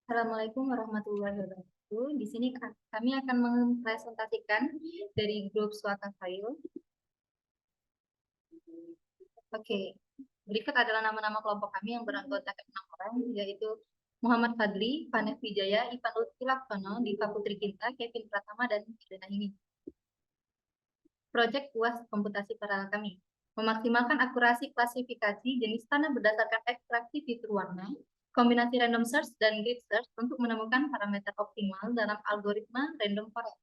Assalamualaikum warahmatullahi wabarakatuh. Di sini kami akan mempresentasikan dari grup Swata File. Oke, berikut adalah nama-nama kelompok kami yang beranggotakan 6 orang, yaitu Muhammad Fadli, Vanef Wijaya, Ivan Lutfi Laksono, Diva Putri Kinta, Kevin Pratama, dan Ferdinand ini. Proyek UAS komputasi paralel kami memaksimalkan akurasi klasifikasi jenis tanah berdasarkan ekstraksi fitur warna, kombinasi random search dan grid search untuk menemukan parameter optimal dalam algoritma random forest.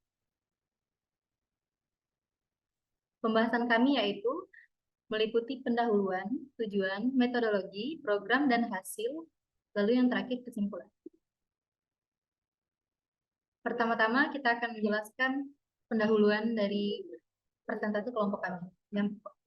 Pembahasan kami yaitu meliputi pendahuluan, tujuan, metodologi, program, dan hasil, lalu yang terakhir kesimpulan. Pertama-tama kita akan menjelaskan pendahuluan dari presentasi kelompok kami,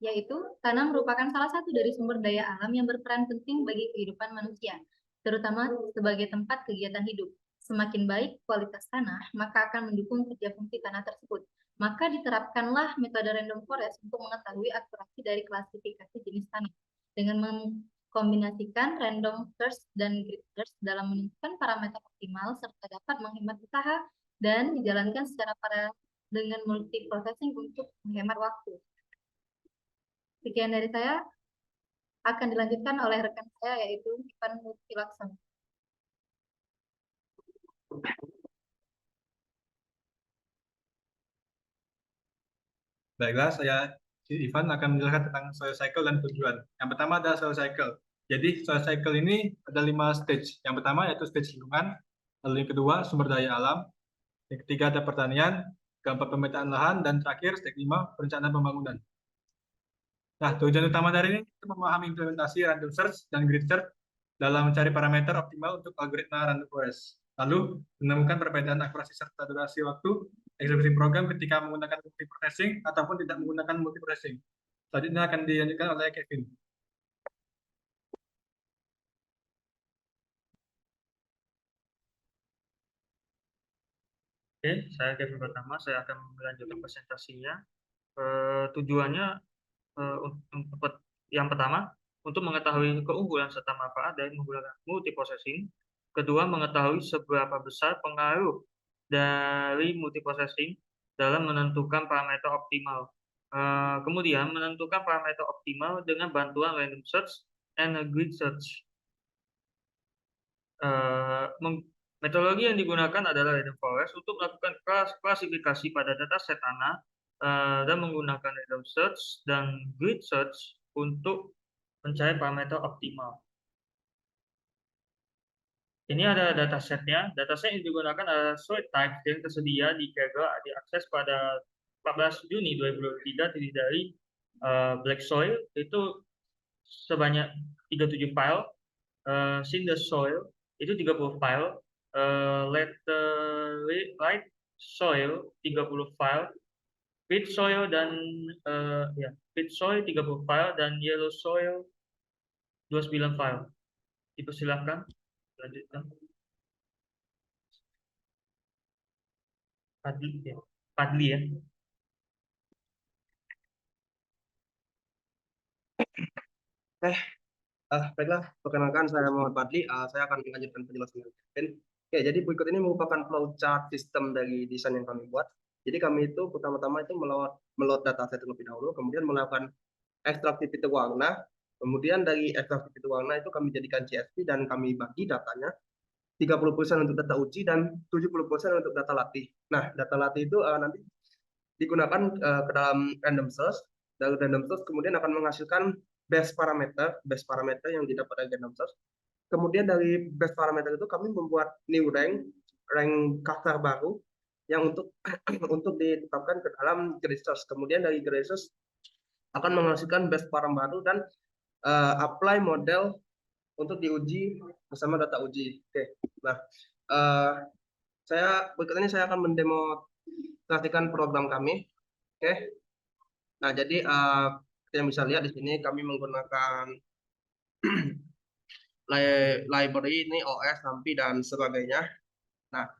yaitu tanah merupakan salah satu dari sumber daya alam yang berperan penting bagi kehidupan manusia, terutama sebagai tempat kegiatan hidup. Semakin baik kualitas tanah, maka akan mendukung kerja fungsi tanah tersebut. Maka diterapkanlah metode random forest untuk mengetahui akurasi dari klasifikasi jenis tanah dengan mengkombinasikan random search dan grid search dalam menentukan parameter optimal serta dapat menghemat usaha dan dijalankan secara paralel dengan multi processing untuk menghemat waktu. Sekian dari saya, akan dilanjutkan oleh rekan saya yaitu Ivan Lutfi Laksono. Baiklah, saya Ivan akan menjelaskan tentang soil cycle dan tujuan. Yang pertama adalah soil cycle. Jadi soil cycle ini ada 5 stage. Yang pertama yaitu stage lingkungan, lalu yang kedua sumber daya alam, yang ketiga ada pertanian, keempat pemetaan lahan, dan terakhir stage 5 perencanaan pembangunan. Nah, tujuan utama dari ini itu memahami implementasi random search dan grid search dalam mencari parameter optimal untuk algoritma random forest. Lalu, menemukan perbedaan akurasi serta durasi waktu eksekusi program ketika menggunakan multiprocessing ataupun tidak menggunakan multiprocessing. Selanjutnya akan dilanjutkan oleh Kevin. Oke, saya Kevin pertama, saya akan melanjutkan presentasinya. Tujuannya yang pertama, untuk mengetahui keunggulan serta manfaat dari menggunakan multiprocessing. Kedua, mengetahui seberapa besar pengaruh dari multiprocessing dalam menentukan parameter optimal. Kemudian, menentukan parameter optimal dengan bantuan random search and grid search. Metodologi yang digunakan adalah random forest untuk melakukan klasifikasi pada dataset tanah dan menggunakan random search dan grid search untuk mencari parameter optimal. Ini ada datasetnya. Dataset yang digunakan adalah soil type yang tersedia di Kaggle diakses pada 14 Juni 2023 terdiri dari black soil itu sebanyak 37 file, cinder soil itu 30 file, laterite soil 30 file, peat soil dan peat soil 30 file dan yellow soil 29 file. Dipersilahkan lanjutkan. Padli ya. Padli ya. Baiklah, perkenalkan saya Muhammad Fadli. Saya akan melanjutkan penjelasan dari Kevin. Oke, jadi berikut ini merupakan flowchart sistem dari desain yang kami buat. Jadi kami itu pertama-tama itu meload dataset terlebih dahulu, kemudian melakukan ekstraksi fitur warna. Kemudian dari ekstraksi fitur warna itu kami jadikan CSV dan kami bagi datanya 30% untuk data uji dan 70% untuk data latih. Nah, data latih itu nanti digunakan ke dalam random search. Dari random search kemudian akan menghasilkan base parameter yang didapat dari random search. Kemudian dari base parameter itu kami membuat new rank kasar baru yang untuk untuk ditetapkan ke dalam grid search. Kemudian dari grid search akan menghasilkan base parameter baru dan apply model untuk diuji bersama data uji. Oke. Nah, berikut ini saya akan mendemonstrasikan program kami. Oke. Nah, jadi yang bisa lihat di sini kami menggunakan library ini OS, NumPy dan sebagainya. Nah,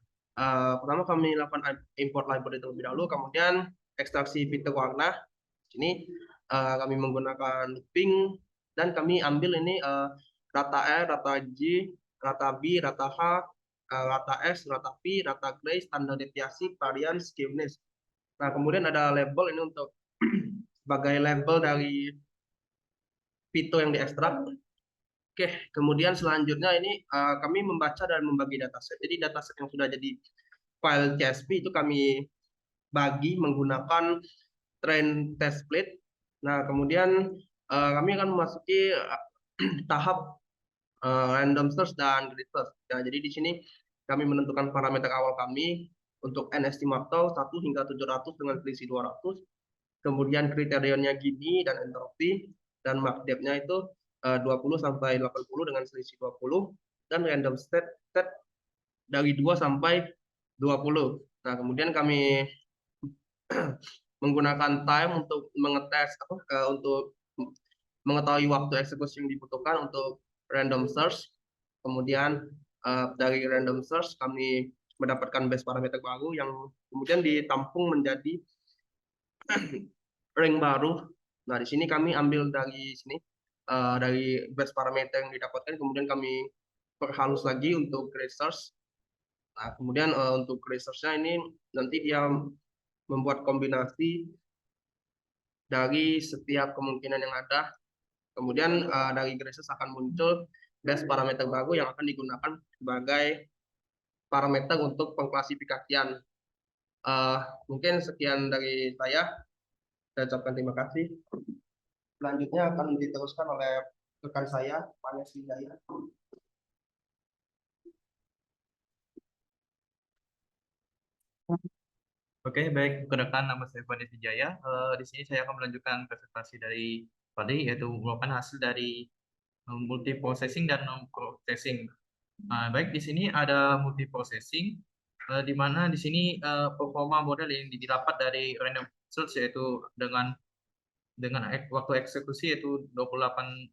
pertama kami lakukan import library terlebih dahulu, kemudian ekstraksi fitur warna. Di sini kami menggunakan looping dan kami ambil ini data R, data G, data B, data H, rata S, rata P, rata Gray, standar deviasi, variance, skewness. Nah, kemudian ada label ini untuk sebagai label dari Pito yang diekstrak. Oke, kemudian selanjutnya ini kami membaca dan membagi dataset. Jadi dataset yang sudah jadi file CSV itu kami bagi menggunakan train test split. Nah, kemudian kami akan memasuki tahap random search dan grid search. Nah, jadi di sini kami menentukan parameter awal kami untuk n estimator 1 hingga 700 dengan selisih 200. Kemudian kriterianya gini dan entropi, dan mark depth-nya itu 20 sampai 80 dengan selisih 20, dan random set dari 2 sampai 20. Nah, kemudian kami menggunakan time untuk mengetes untuk mengetahui waktu eksekusi yang dibutuhkan untuk random search. Kemudian dari random search kami mendapatkan base parameter baru yang kemudian ditampung menjadi rank baru. Nah, di sini kami ambil dari sini dari base parameter yang didapatkan, kemudian kami perhalus lagi untuk grid search. Nah, kemudian untuk grid search-nya ini nanti dia membuat kombinasi dari setiap kemungkinan yang ada. Kemudian dari grid search akan muncul base parameter baru yang akan digunakan sebagai parameter untuk pengklasifikasian. Mungkin sekian dari saya. Saya ucapkan terima kasih. Selanjutnya akan diteruskan oleh rekan saya, Pak Nesli Jaya. Oke, baik rekan, nama saya Fandi Wijaya. Di sini saya akan melanjutkan presentasi dari tadi, yaitu merupakan hasil dari multiprocessing dan non-processing. Baik, di sini ada multiprocessing, di mana di sini performa model yang didapat dari random search yaitu dengan waktu eksekusi yaitu 28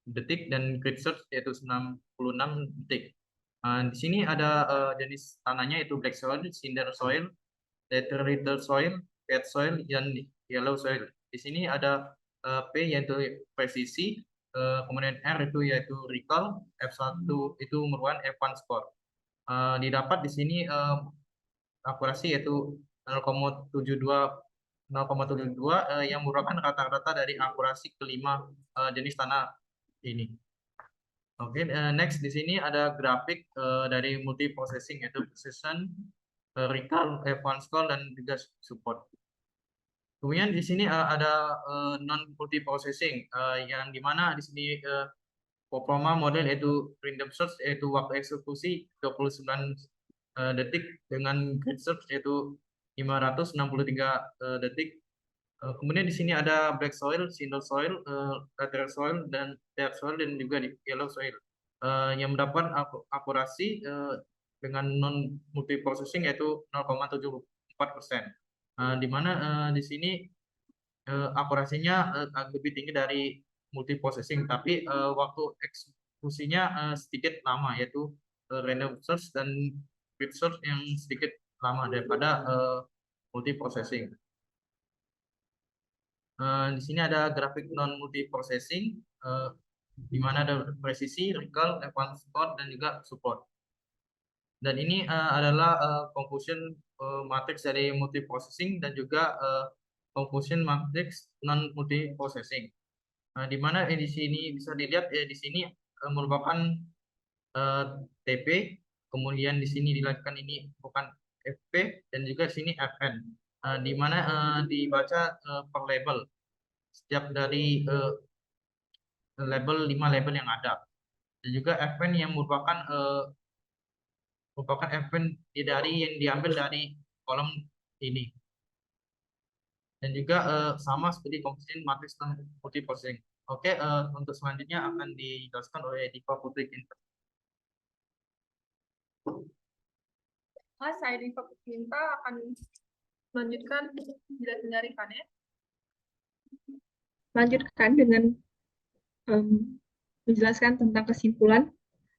detik dan grid search yaitu 96 detik. Di sini ada jenis tanahnya yaitu black soil, cinder soil, lateritic soil, red soil, dan yellow soil. Di sini ada P yaitu presisi, kemudian R itu yaitu recall, F1 itu merupakan F1 score. Didapat di sini akurasi yaitu 0,72 yang merupakan rata-rata dari akurasi kelima jenis tanah ini. Oke, next di sini ada grafik dari multiprocessing yaitu precision, recall, F1 score, dan juga support. Kemudian di sini ada non multiprocessing yang dimana di sini performa model yaitu random search yaitu waktu eksekusi 29 detik dengan grid search yaitu 563 detik. Kemudian di sini ada black soil, cinder soil, lateral soil, dan red soil, dan juga di yellow soil yang mendapat akurasi dengan non multiprocessing yaitu 0,74%. Di mana di sini akurasinya lebih tinggi dari multiprocessing, tapi waktu eksekusinya sedikit lama yaitu random search dan grid search yang sedikit lama daripada multiprocessing. Di sini ada grafik non multiprocessing di mana ada presisi, recall, F1 score, dan juga support. Dan ini adalah confusion matrix dari multiprocessing dan juga confusion matrix non multiprocessing. Di mana di sini bisa dilihat di sini merupakan TP, kemudian di sini dilakukan ini bukan FP, dan juga di sini FN. Di mana dibaca per label setiap dari label 5 label yang ada, dan juga FN yang merupakan FN yang diambil dari kolom ini, dan juga sama seperti confusion matrix non multiprocessing. Oke, untuk selanjutnya akan dijelaskan oleh Diva Putri. Saya Diva Putrinta akan melanjutkan penjelasan dari Fane. Lanjutkan dengan menjelaskan tentang kesimpulan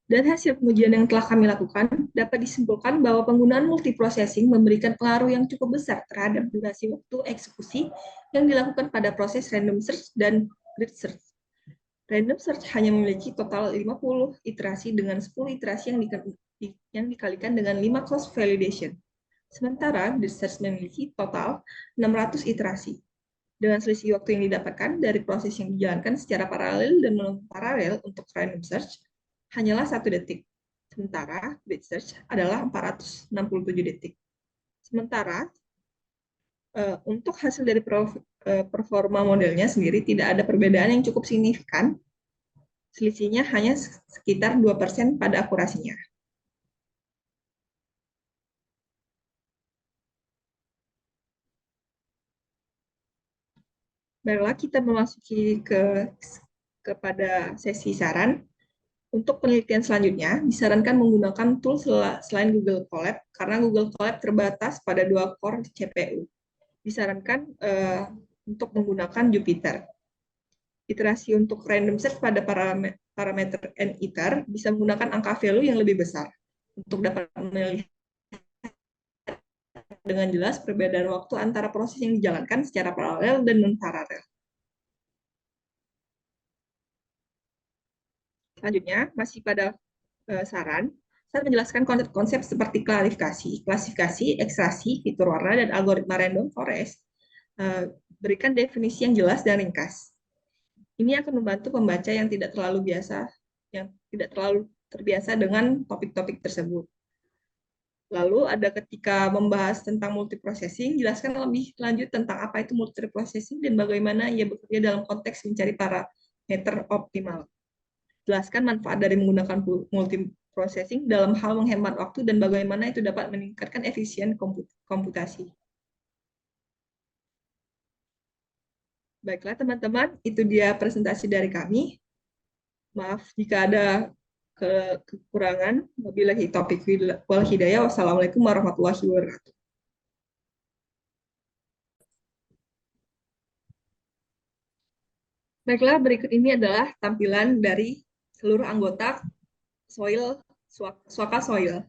dan hasil pengujian yang telah kami lakukan. Dapat disimpulkan bahwa penggunaan multiprocessing memberikan pengaruh yang cukup besar terhadap durasi waktu eksekusi yang dilakukan pada proses random search dan grid search. Random search hanya memiliki total 50 iterasi dengan 10 iterasi yang yang dikalikan dengan 5 cross validation. Sementara grid search memiliki total 600 iterasi. Dengan selisih waktu yang didapatkan dari proses yang dijalankan secara paralel dan non-paralel untuk random search hanyalah 1 detik. Sementara grid search adalah 467 detik. Sementara untuk hasil dari performa modelnya sendiri tidak ada perbedaan yang cukup signifikan. Selisihnya hanya sekitar 2% pada akurasinya. Baiklah, kita memasuki kepada sesi saran. Untuk penelitian selanjutnya, disarankan menggunakan tool selain Google Colab, karena Google Colab terbatas pada 2 core CPU. Disarankan untuk menggunakan Jupyter. Iterasi untuk random search pada parameter n-iter bisa menggunakan angka value yang lebih besar untuk dapat melihat dengan jelas perbedaan waktu antara proses yang dijalankan secara paralel dan non-paralel. Selanjutnya, masih pada saran, saya menjelaskan konsep-konsep seperti klasifikasi, ekstraksi, fitur warna, dan algoritma random forest. Berikan definisi yang jelas dan ringkas. Ini akan membantu pembaca yang tidak terlalu terbiasa dengan topik-topik tersebut. Lalu ada ketika membahas tentang multiprocessing, jelaskan lebih lanjut tentang apa itu multiprocessing dan bagaimana ia bekerja dalam konteks mencari parameter optimal. Jelaskan manfaat dari menggunakan multiprocessing dalam hal menghemat waktu dan bagaimana itu dapat meningkatkan efisien komputasi. Baiklah teman-teman, itu dia presentasi dari kami. Maaf jika ada kekurangan. Wabillahi taufiq wal hidayah. Wassalamualaikum warahmatullahi wabarakatuh. Baiklah, berikut ini adalah tampilan dari seluruh anggota Swaka Soil.